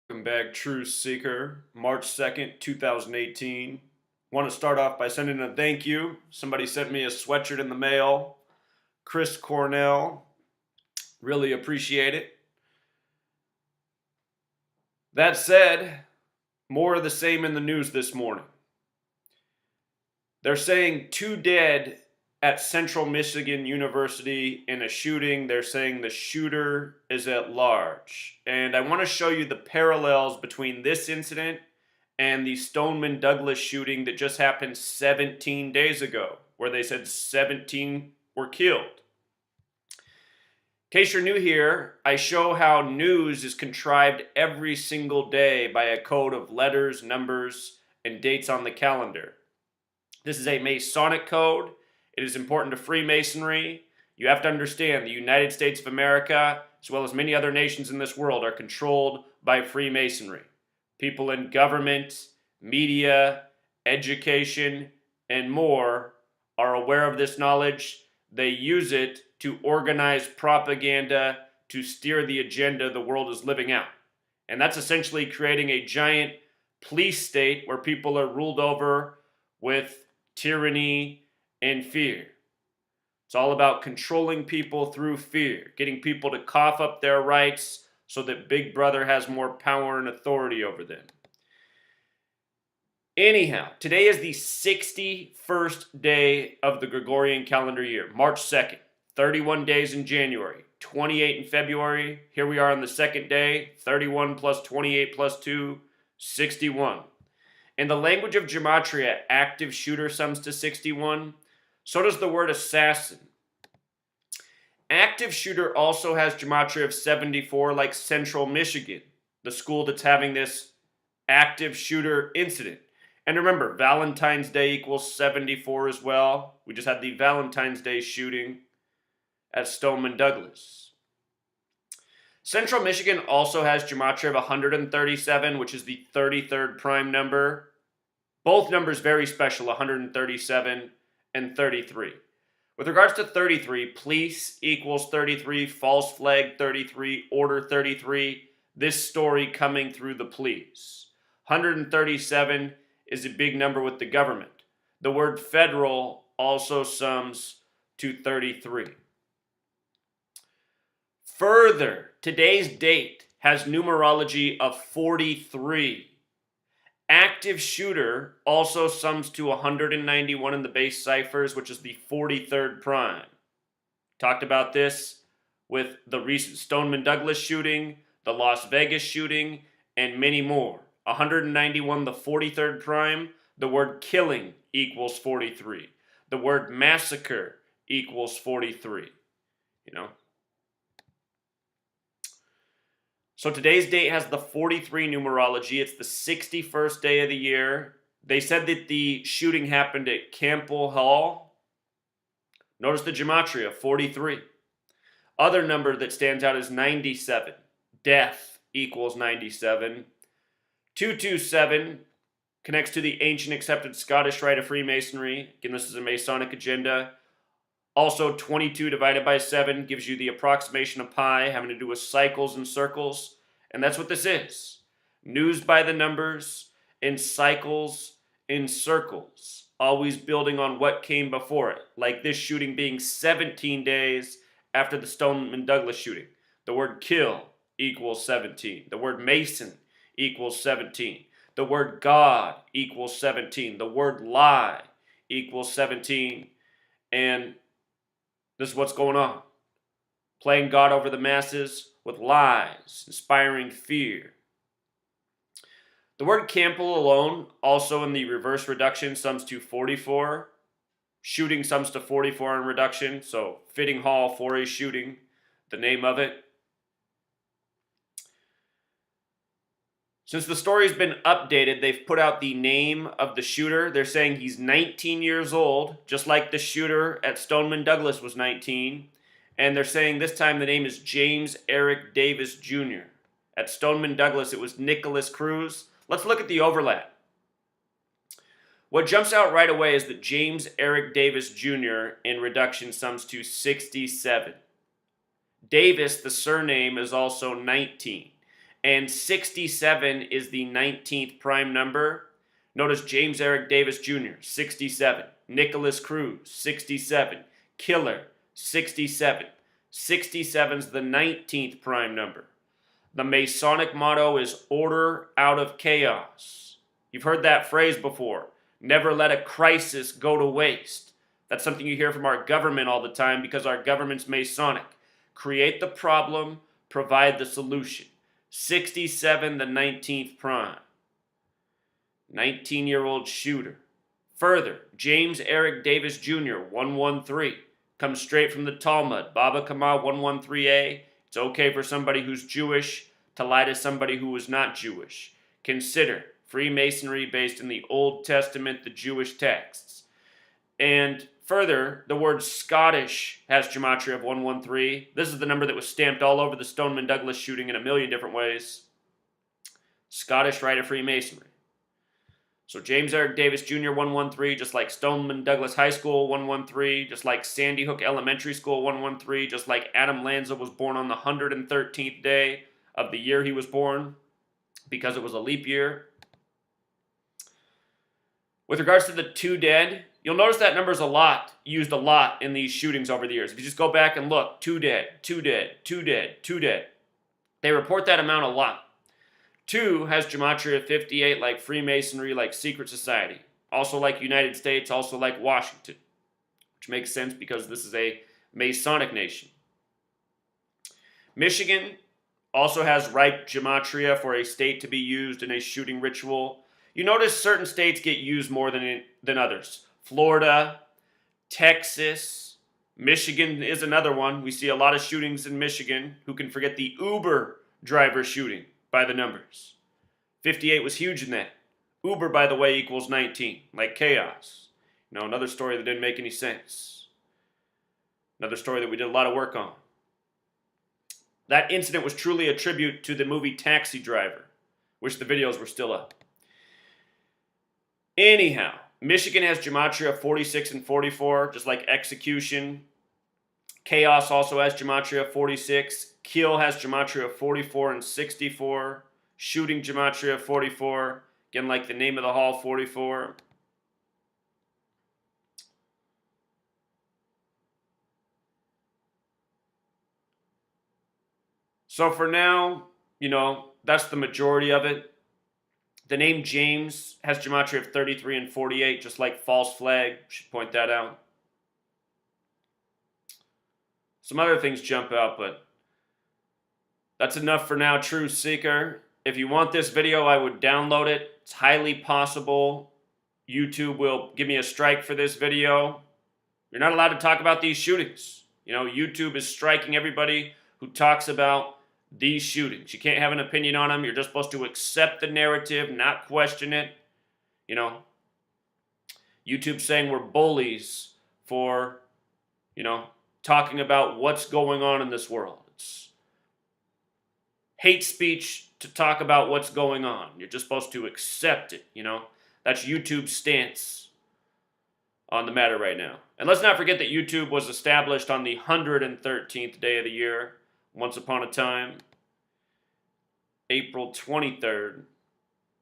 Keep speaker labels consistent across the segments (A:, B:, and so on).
A: Welcome back, Truth Seeker. March 2nd, 2018. Want to start off by sending a thank you. Somebody sent me a sweatshirt in the mail. Chris Cornell. Really appreciate it. That said, more of the same in the news this morning. They're saying 2 dead at Central Michigan University in a shooting. They're saying the shooter is at large. And I want to show you the parallels between this incident and the Stoneman Douglas shooting that just happened 17 days ago, where they said 17 were killed. In case you're new here, I show how news is contrived every single day by a code of letters, numbers, and dates on the calendar. This is a Masonic code. It is important to Freemasonry. You have to understand the United States of America, as well as many other nations in this world, are controlled by Freemasonry. People in government, media, education, and more are aware of this knowledge. They use it to organize propaganda to steer the agenda the world is living out. And that's essentially creating a giant police state where people are ruled over with tyranny and fear. It's all about controlling people through fear, getting people to cough up their rights so that Big Brother has more power and authority over them. Anyhow, today is the 61st day of the Gregorian calendar year, March 2nd. 31 days in January, 28 in February. Here we are on the second day, 31 plus 28 plus 2, 61. In the language of gematria, active shooter sums to 61. So does the word assassin. Active shooter also has gematria of 74, like Central Michigan, the school that's having this active shooter incident. And remember, Valentine's Day equals 74 as well. We just had the Valentine's Day shooting at Stoneman Douglas. Central Michigan also has gematria of 137, which is the 33rd prime number. Both numbers very special, 137 and 33. With regards to 33, police equals 33, false flag 33, order 33. This story coming through the police. 137 is a big number with the government. The word federal also sums to 33. Further, today's date has numerology of 43. Active shooter also sums to 191 in the base ciphers, which is the 43rd prime. Talked about this with the recent Stoneman Douglas shooting, the Las Vegas shooting, and many more. 191, the 43rd prime. The word killing equals 43. The word massacre equals 43. So today's date has the 43 numerology. It's the 61st day of the year. They said that the shooting happened at Campbell Hall. Notice the gematria, 43. Other number that stands out is 97. Death equals 97. 227 connects to the ancient accepted Scottish rite of Freemasonry. Again, this is a Masonic agenda. Also, 22 divided by 7 gives you the approximation of pi, having to do with cycles and circles. And that's what this is. News by the numbers, in cycles, in circles. Always building on what came before it. Like this shooting being 17 days after the Stoneman Douglas shooting. The word kill equals 17. The word Mason equals 17. The word God equals 17. The word lie equals 17. And this is what's going on. Playing God over the masses with lies, inspiring fear. The word Campbell alone, also in the reverse reduction, sums to 44. Shooting sums to 44 in reduction, so fitting hall for a shooting, the name of it. Since the story's been updated, they've put out the name of the shooter. They're saying he's 19 years old, just like the shooter at Stoneman Douglas was 19. And they're saying this time the name is James Eric Davis Jr. At Stoneman Douglas, it was Nicholas Cruz. Let's look at the overlap. What jumps out right away is that James Eric Davis Jr. in reduction sums to 67. Davis, the surname, is also 19. And 67 is the 19th prime number. Notice James Eric Davis Jr., 67. Nicholas Cruz, 67. Killer, 67. 67 is the 19th prime number. The Masonic motto is order out of chaos. You've heard that phrase before. Never let a crisis go to waste. That's something you hear from our government all the time because our government's Masonic. Create the problem, provide the solution. 67, the 19th prime. 19-year-old shooter. Further, James Eric Davis Jr., 113. Comes straight from the Talmud. Baba Kama 113a. It's okay for somebody who's Jewish to lie to somebody who is not Jewish. Consider Freemasonry based in the Old Testament, the Jewish texts. And further, the word Scottish has gematria of 113. This is the number that was stamped all over the Stoneman Douglas shooting in a million different ways. Scottish Rite of Freemasonry. So James Eric Davis Jr., 113, just like Stoneman Douglas High School, 113, just like Sandy Hook Elementary School, 113, just like Adam Lanza was born on the 113th day of the year he was born, because it was a leap year. With regards to the 2 dead, you'll notice that number is used a lot in these shootings over the years. If you just go back and look, 2 dead, 2 dead, 2 dead, 2 dead. They report that amount a lot. 2 has gematria 58, like Freemasonry, like secret society. Also like United States, also like Washington. Which makes sense because this is a Masonic nation. Michigan also has ripe gematria for a state to be used in a shooting ritual. You notice certain states get used more than others. Florida, Texas, Michigan is another one. We see a lot of shootings in Michigan. Who can forget the Uber driver shooting by the numbers? 58 was huge in that. Uber, by the way, equals 19, like chaos. You know, another story that didn't make any sense. Another story that we did a lot of work on. That incident was truly a tribute to the movie Taxi Driver, which the videos were still up. Anyhow, Michigan has gematria of 46 and 44, just like execution. Chaos also has gematria of 46. Kill has gematria of 44 and 64. Shooting gematria of 44. Again, like the name of the hall, 44. So for now, you know, that's the majority of it. The name James has gematria of 33 and 48, just like false flag. Should point that out. Some other things jump out, but that's enough for now, Truth Seeker. If you want this video, I would download it. It's highly possible YouTube will give me a strike for this video. You're not allowed to talk about these shootings. You know, YouTube is striking everybody who talks about these shootings. You can't have an opinion on them. You're just supposed to accept the narrative, not question it. You know, YouTube's saying we're bullies for, you know, talking about what's going on in this world. It's hate speech to talk about what's going on. You're just supposed to accept it, you know. That's YouTube's stance on the matter right now. And let's not forget that YouTube was established on the 113th day of the year, once upon a time, April 23rd. I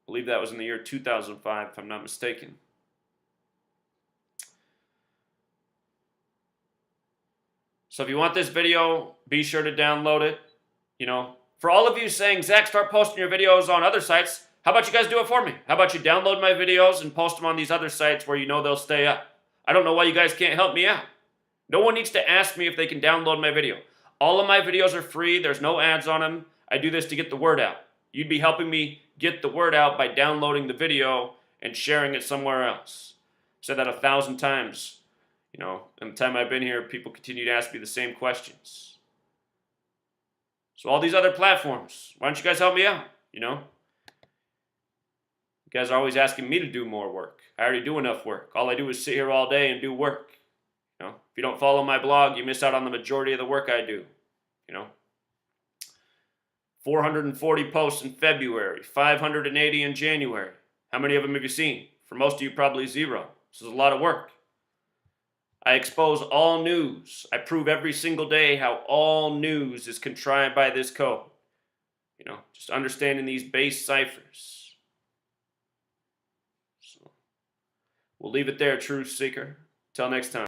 A: believe that was in the year 2005, if I'm not mistaken. So if you want this video, be sure to download it. You know, for all of you saying, Zach, start posting your videos on other sites, how about you guys do it for me? How about you download my videos and post them on these other sites where you know they'll stay up? I don't know why you guys can't help me out. No one needs to ask me if they can download my video. All of my videos are free. There's no ads on them. I do this to get the word out. You'd be helping me get the word out by downloading the video and sharing it somewhere else. I've said that 1,000 times. You know, in the time I've been here, people continue to ask me the same questions. So all these other platforms, why don't you guys help me out, you know? You guys are always asking me to do more work. I already do enough work. All I do is sit here all day and do work. You know, if you don't follow my blog, you miss out on the majority of the work I do. You know, 440 posts in February, 580 in January. How many of them have you seen? For most of you, probably 0. This is a lot of work. I expose all news. I prove every single day how all news is contrived by this code. You know, just understanding these base ciphers. So we'll leave it there, Truth Seeker. Till next time.